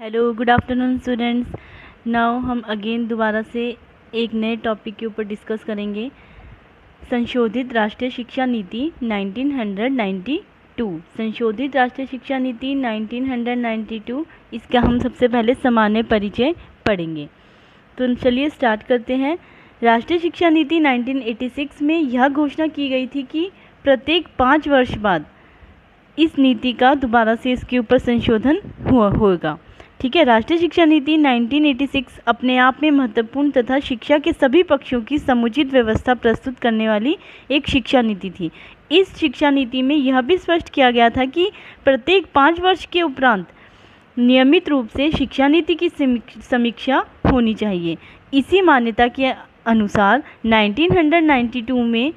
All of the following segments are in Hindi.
Hello, good afternoon students. Now हम अगेन दोबारा से एक नए टॉपिक के ऊपर डिस्कस करेंगे। संशोधित राष्ट्रीय शिक्षा नीति 1992। संशोधित राष्ट्रीय शिक्षा नीति 1992, इसका हम सबसे पहले सामान्य परिचय पढ़ेंगे। तो चलिए स्टार्ट करते हैं। राष्ट्रीय शिक्षा नीति 1986 में यह घोषणा की गई थी कि प्रत्येक 5 वर्ष बाद इस नीति का दोबारा से इसके ऊपर संशोधन होगा। ठीक है। राष्ट्रीय शिक्षा नीति 1986 अपने आप में महत्वपूर्ण तथा शिक्षा के सभी पक्षों की समुचित व्यवस्था प्रस्तुत करने वाली एक शिक्षा नीति थी। इस शिक्षा नीति में यह भी स्पष्ट किया गया था कि प्रत्येक 5 वर्ष के उपरांत नियमित रूप से शिक्षा नीति की समीक्षा होनी चाहिए। इसी मान्यता के अनुसार 1992 में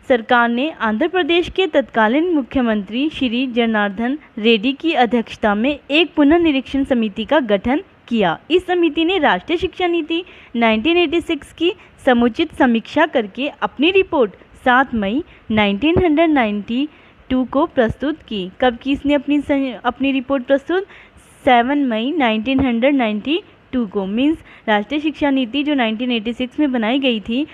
सरकार ने आंध्र प्रदेश के तत्कालीन मुख्यमंत्री श्री जनार्दन रेड्डी की अध्यक्षता में एक पुनर्निरीक्षण समिति का गठन किया। इस समिति ने राष्ट्रीय शिक्षा नीति 1986 की समुचित समीक्षा करके अपनी रिपोर्ट 7 मई 1992 को प्रस्तुत की। कब की इसने अपनी रिपोर्ट प्रस्तुत? 7 मई 1992 को। मीन्स राष्ट्रीय शिक्षा नीति जो 1986 में बनाई गई थी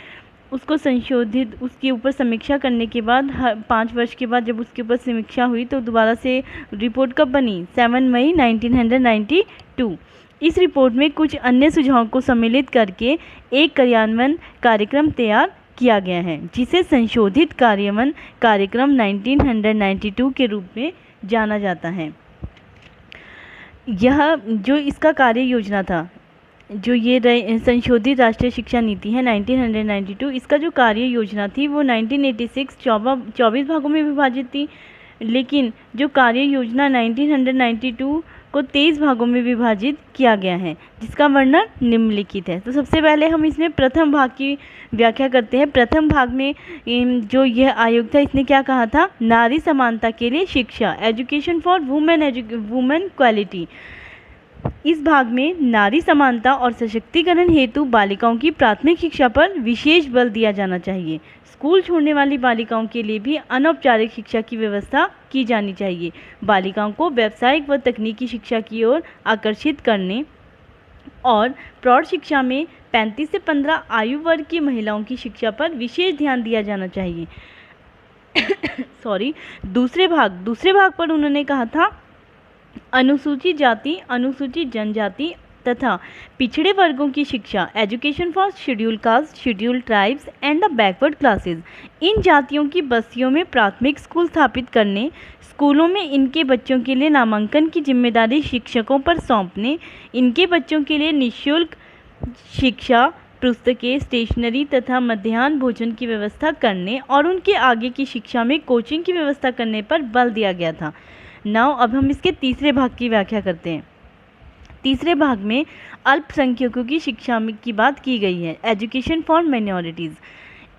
उसको संशोधित, उसके ऊपर समीक्षा करने के बाद 5 वर्ष के बाद जब उसके ऊपर समीक्षा हुई तो दोबारा से रिपोर्ट कब बनी? 7 मई 1992। इस रिपोर्ट में कुछ अन्य सुझावों को सम्मिलित करके एक कार्यान्वयन कार्यक्रम तैयार किया गया है, जिसे संशोधित कार्यान्वयन कार्यक्रम 1992 के रूप में जाना जाता है। यह जो इसका कार्य योजना था, जो ये संशोधित राष्ट्रीय शिक्षा नीति है 1992, इसका जो कार्य योजना थी वो 1986 24 भागों में विभाजित थी, लेकिन जो कार्य योजना 1992 को 23 भागों में विभाजित किया गया है, जिसका वर्णन निम्नलिखित है। तो सबसे पहले हम इसमें प्रथम भाग की व्याख्या करते हैं। प्रथम भाग में जो यह आयोग था इसने क्या कहा था? नारी समानता के लिए शिक्षा, एजुकेशन फॉर वुमेन क्वालिटी। इस भाग में नारी समानता और सशक्तिकरण हेतु बालिकाओं की प्राथमिक शिक्षा पर विशेष बल दिया जाना चाहिए। स्कूल छोड़ने वाली बालिकाओं के लिए भी अनौपचारिक शिक्षा की व्यवस्था की जानी चाहिए। बालिकाओं को व्यावसायिक व तकनीकी शिक्षा की ओर आकर्षित करने और प्रौढ़ शिक्षा में 35 से 15 आयु वर्ग की महिलाओं की शिक्षा पर विशेष ध्यान दिया जाना चाहिए। दूसरे भाग पर उन्होंने कहा था अनुसूचित जाति, अनुसूचित जनजाति तथा पिछड़े वर्गों की शिक्षा, education for schedule caste, schedule tribes and the backward classes. इन जातियों की बस्तियों में प्राथमिक स्कूल स्थापित करने, स्कूलों में इनके बच्चों के लिए नामांकन की जिम्मेदारी शिक्षकों पर सौंपने, इनके बच्चों के लिए निःशुल्क शिक्षा, पुस्तकें, स्टेशनरी तथा मध्याह्न भोजन की व्यवस्था करने और उनके आगे की शिक्षा में कोचिंग की व्यवस्था करने पर बल दिया गया था। नाउ अब हम इसके तीसरे भाग की व्याख्या करते हैं। तीसरे भाग में अल्पसंख्यकों की शिक्षा की बात की गई है, एजुकेशन फॉर माइनॉरिटीज़।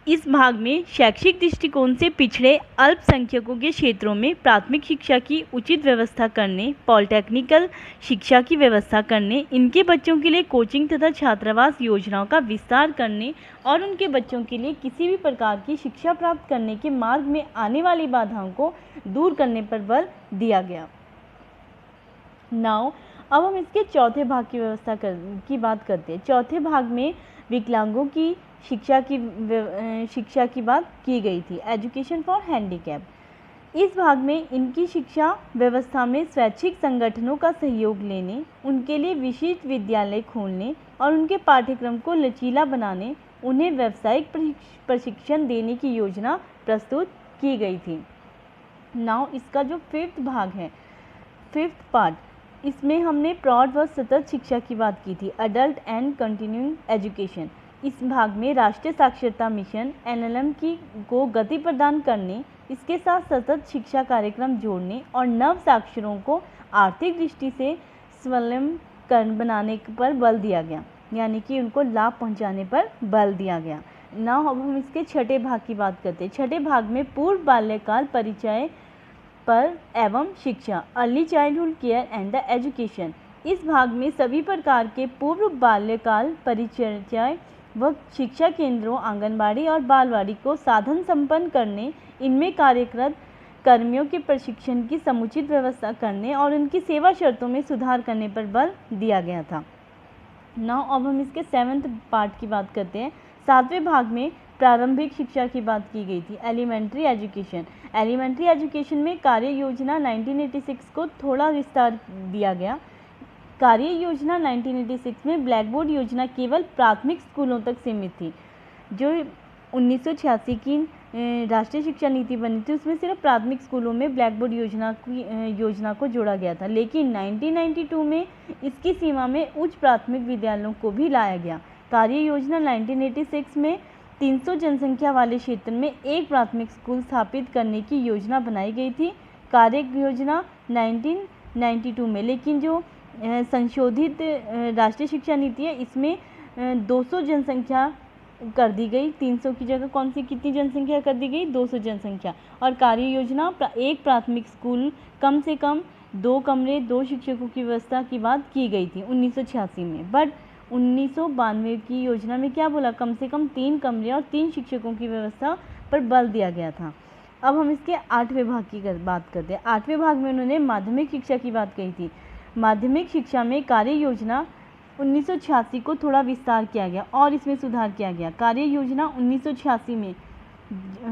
इस भाग में शैक्षिक दृष्टिकोण से पिछड़े अल्पसंख्यकों के क्षेत्रों में प्राथमिक शिक्षा की उचित व्यवस्था करने, पॉलिटेक्निकल शिक्षा की व्यवस्था करने, इनके बच्चों के लिए कोचिंग तथा छात्रावास योजनाओं का विस्तार करने और उनके बच्चों के लिए किसी भी प्रकार की शिक्षा प्राप्त करने के मार्ग में आने वाली बाधाओं को दूर करने पर बल दिया गया। नाउ अब हम इसके चौथे भाग की बात करते हैं। चौथे भाग में विकलांगों की शिक्षा की बात की गई थी, एजुकेशन फॉर हैंडीकैप। इस भाग में इनकी शिक्षा व्यवस्था में स्वैच्छिक संगठनों का सहयोग लेने, उनके लिए विशिष्ट विद्यालय खोलने और उनके पाठ्यक्रम को लचीला बनाने, उन्हें व्यावसायिक प्रशिक्षण देने की योजना प्रस्तुत की गई थी। नाउ इसका जो फिफ्थ भाग है, फिफ्थ पार्ट, इसमें हमने प्रौढ़ व सतत शिक्षा की बात की थी, अडल्ट एंड कंटिन्यूइंग एजुकेशन। इस भाग में राष्ट्रीय साक्षरता मिशन NLM को गति प्रदान करने, इसके साथ सतत शिक्षा कार्यक्रम जोड़ने और नव साक्षरों को आर्थिक दृष्टि से स्वावलंबन बनाने पर बल दिया गया, यानी कि उनको लाभ पहुंचाने पर बल दिया गया। नाउ अब हम इसके छठे भाग की बात करते हैं। छठे भाग में पूर्व बाल्यकाल परिचय पर एवं शिक्षा, early childhood care and the education. इस भाग में सभी प्रकार के पूर्व बाल्यकाल परिचर्या व शिक्षा केंद्रों, आंगनबाड़ी और बालवाड़ी को साधन संपन्न करने, इनमें कार्यरत कर्मियों के प्रशिक्षण की समुचित व्यवस्था करने और उनकी सेवा शर्तों में सुधार करने पर बल दिया गया था। नाउ अब हम इसके 7th पार्ट की बात करते हैं। 7वें भाग में प्रारंभिक शिक्षा की बात की गई थी, एलिमेंट्री एजुकेशन। एलिमेंट्री एजुकेशन में कार्य योजना 1986 को थोड़ा विस्तार दिया गया। कार्य योजना 1986 में ब्लैक बोर्ड योजना केवल प्राथमिक स्कूलों तक सीमित थी। जो 1986 की राष्ट्रीय शिक्षा नीति बनी थी उसमें सिर्फ प्राथमिक स्कूलों में ब्लैक बोर्ड योजना को जोड़ा गया था, लेकिन 1992 में इसकी सीमा में उच्च प्राथमिक विद्यालयों को भी लाया गया। कार्य योजना 1986 में 300 जनसंख्या वाले क्षेत्र में एक प्राथमिक स्कूल स्थापित करने की योजना बनाई गई थी। कार्य योजना 1992 में, लेकिन जो संशोधित राष्ट्रीय शिक्षा नीति है इसमें 200 जनसंख्या कर दी गई। 300 की जगह कितनी जनसंख्या कर दी गई? 200 जनसंख्या। और कार्य योजना एक प्राथमिक स्कूल, कम से कम 2 कमरे 2 शिक्षकों की व्यवस्था की बात की गई थी 1986 में। बट 1992 की योजना में क्या बोला? कम से कम 3 कमरे और 3 शिक्षकों की व्यवस्था पर बल दिया गया था। अब हम इसके 8वें भाग की बात करते हैं। 8वें भाग में उन्होंने माध्यमिक शिक्षा की बात कही थी। माध्यमिक शिक्षा में कार्य योजना 1986 को थोड़ा विस्तार किया गया और इसमें सुधार किया गया। कार्य योजना 1986 में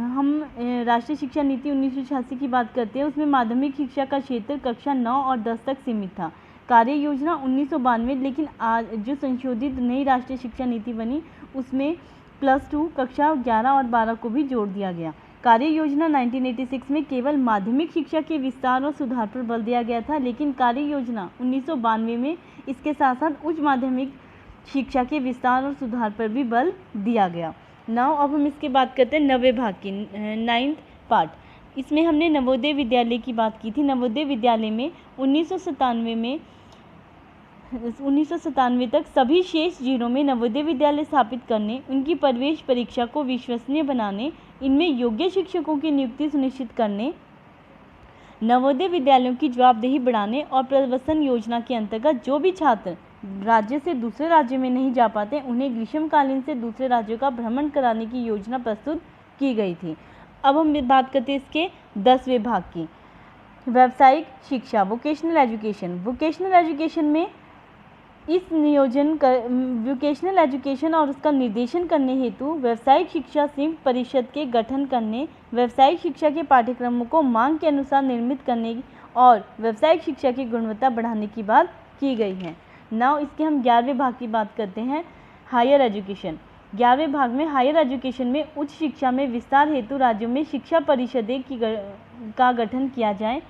हम राष्ट्रीय शिक्षा नीति 1986 की बात करते हैं, उसमें माध्यमिक शिक्षा का क्षेत्र कक्षा 9 और 10 तक सीमित था। कार्य योजना 1992, लेकिन आज जो संशोधित नई राष्ट्रीय शिक्षा नीति बनी उसमें +2 कक्षा 11 और 12 को भी जोड़ दिया गया। कार्य योजना 1986 में केवल माध्यमिक शिक्षा के विस्तार और सुधार पर बल दिया गया था, लेकिन कार्य योजना 1992 में इसके साथ साथ उच्च माध्यमिक शिक्षा के विस्तार और सुधार पर भी बल दिया गया। नाउ अब हम इसके बात करते हैं 9वें भाग की, 9th पार्ट। इसमें हमने नवोदय विद्यालय की बात की थी। नवोदय विद्यालय में 1997 तक सभी शेष जिलों में नवोदय विद्यालय स्थापित करने, उनकी प्रवेश परीक्षा को विश्वसनीय बनाने, इनमें योग्य शिक्षकों की नियुक्ति सुनिश्चित करने, नवोदय विद्यालयों की जवाबदेही बढ़ाने और प्रवसन योजना के अंतर्गत जो भी छात्र राज्य से दूसरे राज्य में नहीं जा पाते उन्हें ग्रीष्मकालीन से दूसरे राज्यों का भ्रमण कराने की योजना प्रस्तुत की गई थी। अब हम बात करते हैं इसके 10वें भाग की, व्यावसायिक शिक्षा, वोकेशनल एजुकेशन। वोकेशनल एजुकेशन में वोकेशनल एजुकेशन और उसका निर्देशन करने हेतु व्यावसायिक शिक्षा संयुक्त परिषद के गठन करने, व्यावसायिक शिक्षा के पाठ्यक्रमों को मांग के अनुसार निर्मित करने और व्यावसायिक शिक्षा की गुणवत्ता बढ़ाने की बात की गई है। नाउ इसके हम 11वें भाग की बात करते हैं, हायर एजुकेशन। 11वें भाग में हायर एजुकेशन में उच्च शिक्षा में विस्तार हेतु राज्यों में शिक्षा परिषदें का गठन किया जाए,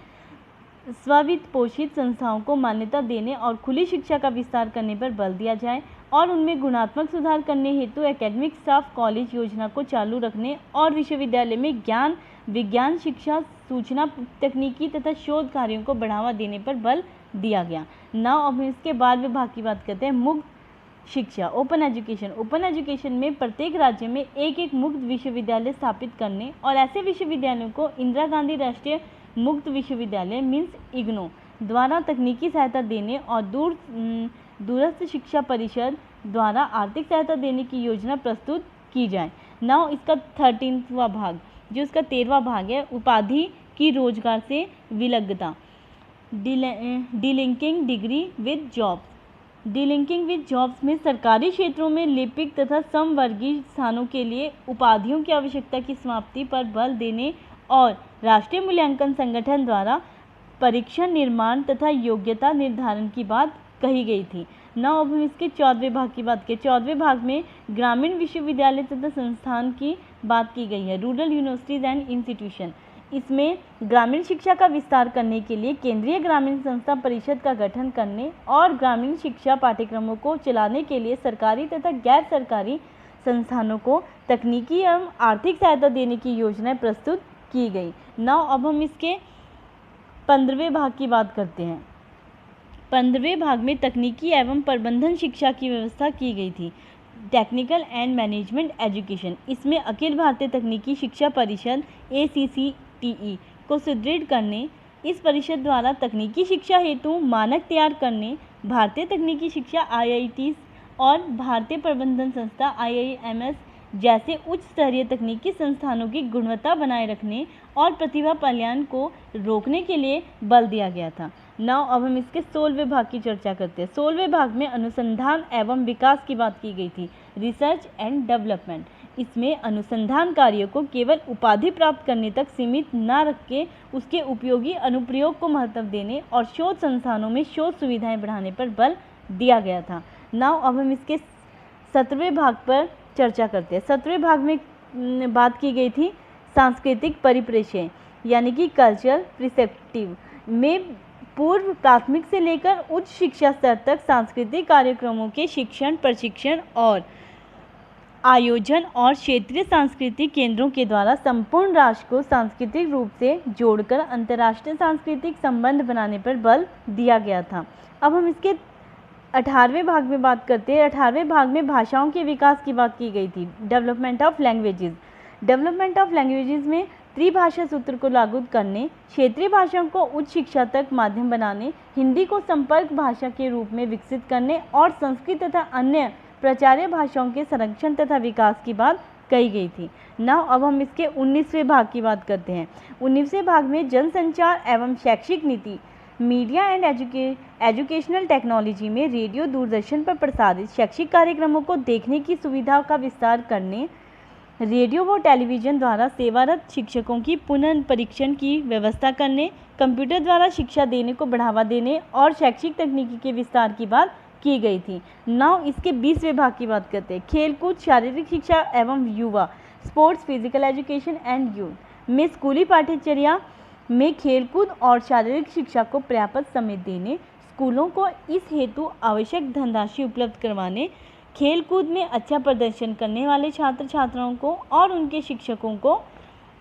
स्ववित्त पोषित संस्थाओं को मान्यता देने और खुली शिक्षा का विस्तार करने पर बल दिया जाए और उनमें गुणात्मक सुधार करने हेतु एकेडमिक स्टाफ कॉलेज योजना को चालू रखने और विश्वविद्यालय में ज्ञान विज्ञान शिक्षा, सूचना तकनीकी तथा शोध कार्यों को बढ़ावा देने पर बल दिया गया। नाउ अब इसके 12वें भाग की बात करते हैं, मुक्त शिक्षा, ओपन एजुकेशन। ओपन एजुकेशन में प्रत्येक राज्य में एक मुक्त विश्वविद्यालय स्थापित करने और ऐसे विश्वविद्यालयों को इंदिरा गांधी राष्ट्रीय मुक्त विश्वविद्यालय मीन्स इग्नू द्वारा तकनीकी सहायता देने और दूरस्थ शिक्षा परिषद द्वारा आर्थिक सहायता देने की योजना प्रस्तुत की जाए। नाउ इसका 13वां भाग, जो इसका 13वां भाग है, उपाधि की रोजगार से विलग्नता, delinking degree with jobs. Delinking with jobs में सरकारी क्षेत्रों में लिपिक तथा समवर्गीय स्थानों के लिए उपाधियों की आवश्यकता की समाप्ति पर बल देने और राष्ट्रीय मूल्यांकन संगठन द्वारा परीक्षण निर्माण तथा योग्यता निर्धारण की बात कही गई थी। नाउ अब हम इसके 14वें भाग की बात करें। 14वें भाग में ग्रामीण विश्वविद्यालय तथा संस्थान की बात की गई है, रूरल यूनिवर्सिटीज एंड इंस्टीट्यूशन। इसमें ग्रामीण शिक्षा का विस्तार करने के लिए केंद्रीय ग्रामीण संस्था परिषद का गठन करने और ग्रामीण शिक्षा पाठ्यक्रमों को चलाने के लिए सरकारी तथा गैर सरकारी संस्थानों को तकनीकी एवं आर्थिक सहायता देने की योजनाएं प्रस्तुत की गई। नाउ अब हम इसके 15वें भाग की बात करते हैं। 15वें भाग में तकनीकी एवं प्रबंधन शिक्षा की व्यवस्था की गई थी, टेक्निकल एंड मैनेजमेंट एजुकेशन। इसमें अखिल भारतीय तकनीकी शिक्षा परिषद ACCTE को सुदृढ़ करने, इस परिषद द्वारा तकनीकी शिक्षा हेतु मानक तैयार करने, भारतीय तकनीकी शिक्षा IITs और भारतीय प्रबंधन संस्था IIMS जैसे उच्च स्तरीय तकनीकी संस्थानों की गुणवत्ता बनाए रखने और प्रतिभा पलायन को रोकने के लिए बल दिया गया था। नाउ अब हम इसके 16वें भाग की चर्चा करते हैं। 16वें भाग में अनुसंधान एवं विकास की बात की गई थी, रिसर्च एंड डेवलपमेंट। इसमें अनुसंधान कार्यों को केवल उपाधि प्राप्त करने तक सीमित न रख के उसके उपयोगी अनुप्रयोग को महत्व देने और शोध संस्थानों में शोध सुविधाएं बढ़ाने पर बल दिया गया था। नाउ अब हम इसके 17वें भाग पर चर्चा करते हैं। 17वें भाग में बात की गई थी सांस्कृतिक परिप्रेक्ष्य यानी कि कल्चरल पर्सपेक्टिव में पूर्व प्राथमिक से लेकर उच्च शिक्षा स्तर तक सांस्कृतिक कार्यक्रमों के शिक्षण, प्रशिक्षण और आयोजन और क्षेत्रीय सांस्कृतिक केंद्रों के द्वारा संपूर्ण राष्ट्र को सांस्कृतिक रूप से जोड़कर अंतर्राष्ट्रीय सांस्कृतिक संबंध बनाने पर बल दिया गया था। अब हम इसके 18वें भाग में बात करते हैं। 18वें भाग में भाषाओं के विकास की बात की गई थी, development of languages. Development of languages में त्रिभाषा सूत्र को लागू करने, क्षेत्रीय भाषाओं को उच्च शिक्षा तक माध्यम बनाने, हिंदी को संपर्क भाषा के रूप में विकसित करने और संस्कृत तथा अन्य प्राचार्य भाषाओं के संरक्षण तथा विकास की बात कही गई थी। नाउ अब हम इसके 19वें भाग की बात करते हैं। 19वें भाग में जनसंचार एवं शैक्षिक नीति, मीडिया एंड एजुकेशनल टेक्नोलॉजी में रेडियो दूरदर्शन पर प्रसारित शैक्षिक कार्यक्रमों को देखने की सुविधा का विस्तार करने, रेडियो व टेलीविज़न द्वारा सेवारत शिक्षकों की पुनः परीक्षण की व्यवस्था करने, कंप्यूटर द्वारा शिक्षा देने को बढ़ावा देने और शैक्षिक तकनीकी के विस्तार की बात की गई थी। नाउ इसके 20वें भाग की बात करते हैं। खेलकूद, शारीरिक शिक्षा एवं युवा, sports, physical education and youth में स्कूली पाठ्यचर्या में खेलकूद और शारीरिक शिक्षा को पर्याप्त समय देने, स्कूलों को इस हेतु आवश्यक धनराशि उपलब्ध करवाने, खेलकूद में अच्छा प्रदर्शन करने वाले छात्र छात्राओं को और उनके शिक्षकों को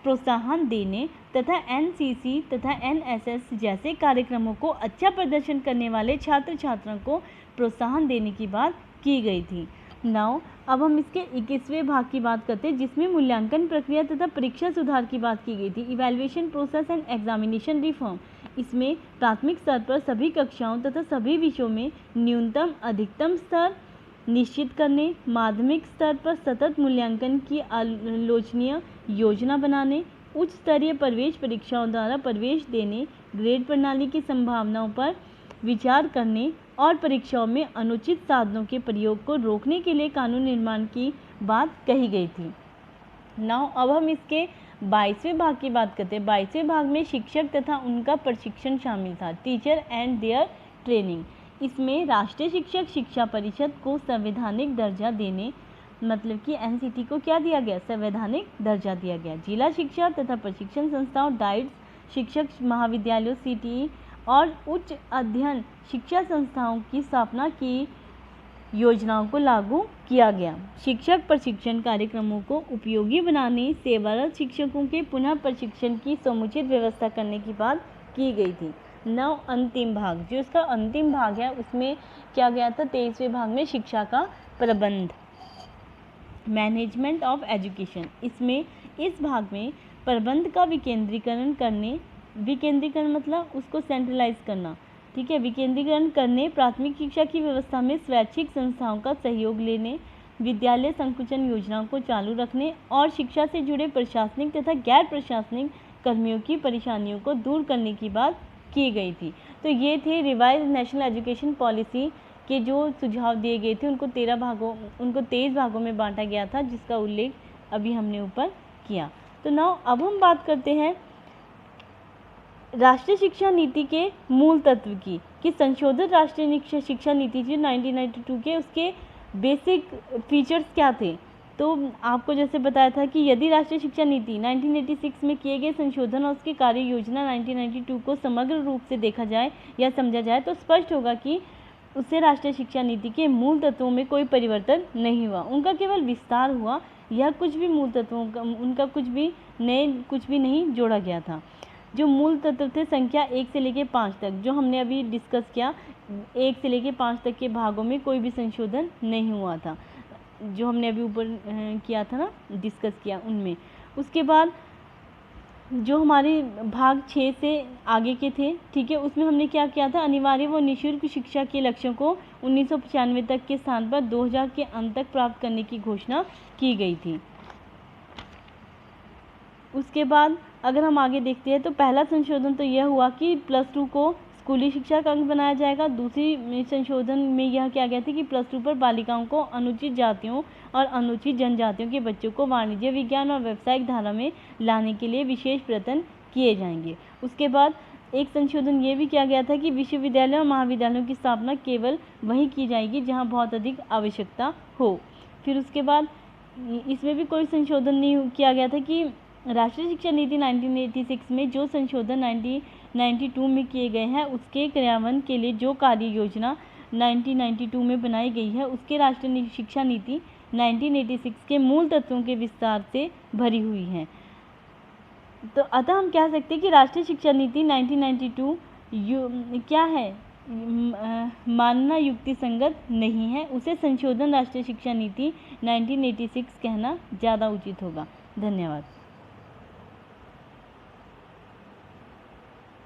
प्रोत्साहन देने तथा एनसीसी तथा एनएसएस जैसे कार्यक्रमों को अच्छा प्रदर्शन करने वाले छात्र छात्राओं को प्रोत्साहन देने की बात की गई थी। नाउ अब हम इसके 21वें भाग की बात करते हैं, जिसमें मूल्यांकन प्रक्रिया तथा परीक्षा सुधार की बात की गई थी, evaluation process and examination reform. इसमें प्राथमिक स्तर पर सभी कक्षाओं तथा सभी विषयों में न्यूनतम अधिकतम स्तर निश्चित करने, माध्यमिक स्तर पर सतत मूल्यांकन की आलोचनीय योजना बनाने, उच्च स्तरीय प्रवेश परीक्षाओं द्वारा प्रवेश देने, ग्रेड प्रणाली की संभावनाओं पर विचार करने और परीक्षाओं में अनुचित साधनों के प्रयोग को रोकने के लिए कानून निर्माण की बात कही गई थी। नाउ अब हम इसके 22वें भाग की बात करते हैं। 22वें भाग में शिक्षक तथा उनका प्रशिक्षण शामिल था, टीचर एंड देयर ट्रेनिंग। इसमें राष्ट्रीय शिक्षक शिक्षा परिषद को संवैधानिक दर्जा देने, मतलब कि एनसीटी को क्या दिया गया, संवैधानिक दर्जा दिया गया। जिला शिक्षा तथा प्रशिक्षण संस्थाओं, डाइट्स, शिक्षक महाविद्यालयों, सीटीई और उच्च अध्ययन शिक्षा संस्थाओं की स्थापना की योजनाओं को लागू किया गया। शिक्षक प्रशिक्षण कार्यक्रमों को उपयोगी बनाने, सेवारत शिक्षकों के पुनः प्रशिक्षण की समुचित व्यवस्था करने की बात की गई थी। नव अंतिम भाग, जो इसका अंतिम भाग है उसमें क्या गया था, 23वें भाग में शिक्षा का प्रबंध, मैनेजमेंट ऑफ एजुकेशन। इसमें इस भाग में प्रबंध का विकेंद्रीकरण करने, विकेंद्रीकरण मतलब उसको सेंट्रलाइज करना, ठीक है, विकेंद्रीकरण करने, प्राथमिक शिक्षा की व्यवस्था में स्वैच्छिक संस्थाओं का सहयोग लेने, विद्यालय संकुचन योजनाओं को चालू रखने और शिक्षा से जुड़े प्रशासनिक तथा गैर प्रशासनिक कर्मियों की परेशानियों को दूर करने की बात की गई थी। तो ये थे रिवाइज नेशनल एजुकेशन पॉलिसी के जो सुझाव दिए गए थे, उनको 23 भागों में बांटा गया था, जिसका उल्लेख अभी हमने ऊपर किया। तो नाउ अब हम बात करते हैं राष्ट्रीय शिक्षा नीति के मूल तत्व की, कि संशोधित राष्ट्रीय शिक्षा नीति जो 1992 के, उसके बेसिक फीचर्स क्या थे। तो आपको जैसे बताया था कि यदि राष्ट्रीय शिक्षा नीति 1986 में किए गए संशोधन और उसकी कार्य योजना 1992 को समग्र रूप से देखा जाए या समझा जाए तो स्पष्ट होगा कि उससे राष्ट्रीय शिक्षा नीति के मूल तत्वों में कोई परिवर्तन नहीं हुआ, उनका केवल विस्तार हुआ। यह कुछ भी मूल तत्वों का उनका कुछ भी नहीं जोड़ा गया था। जो मूल तत्व थे संख्या 1 से लेकर 5 तक, जो हमने अभी डिस्कस किया, 1 से लेकर 5 तक के भागों में कोई भी संशोधन नहीं हुआ था, जो हमने अभी ऊपर किया था ना, डिस्कस किया उनमें। उसके बाद जो हमारे भाग 6 से आगे के थे, ठीक है, उसमें हमने क्या किया था, अनिवार्य व निःशुल्क शिक्षा के लक्ष्यों को 1995 तक के स्थान पर 2000 के अंत तक प्राप्त करने की घोषणा की गई थी। उसके बाद अगर हम आगे देखते हैं तो पहला संशोधन तो यह हुआ कि +2 को स्कूली शिक्षा का अंग बनाया जाएगा। दूसरी संशोधन में यह किया गया था कि +2 पर बालिकाओं को अनुचित जातियों और अनुचित जनजातियों के बच्चों को वाणिज्य, विज्ञान और व्यावसायिक धारा में लाने के लिए विशेष प्रयत्न किए जाएंगे। उसके बाद एक संशोधन ये भी किया गया था कि विश्वविद्यालय और महाविद्यालयों की स्थापना केवल वहीं की जाएगी जहाँ बहुत अधिक आवश्यकता हो। फिर उसके बाद इसमें भी कोई संशोधन नहीं किया गया था कि राष्ट्रीय शिक्षा नीति 1986 में जो संशोधन 1992 में किए गए हैं उसके क्रियान्वयन के लिए जो कार्य योजना 1992 में बनाई गई है उसके राष्ट्रीय शिक्षा नीति 1986 के मूल तत्वों के विस्तार से भरी हुई है। तो अतः हम कह सकते हैं कि राष्ट्रीय शिक्षा नीति 1992 क्या है, मानना युक्ति संगत नहीं है, उसे संशोधन राष्ट्रीय शिक्षा नीति 1986 कहना ज़्यादा उचित होगा। धन्यवाद।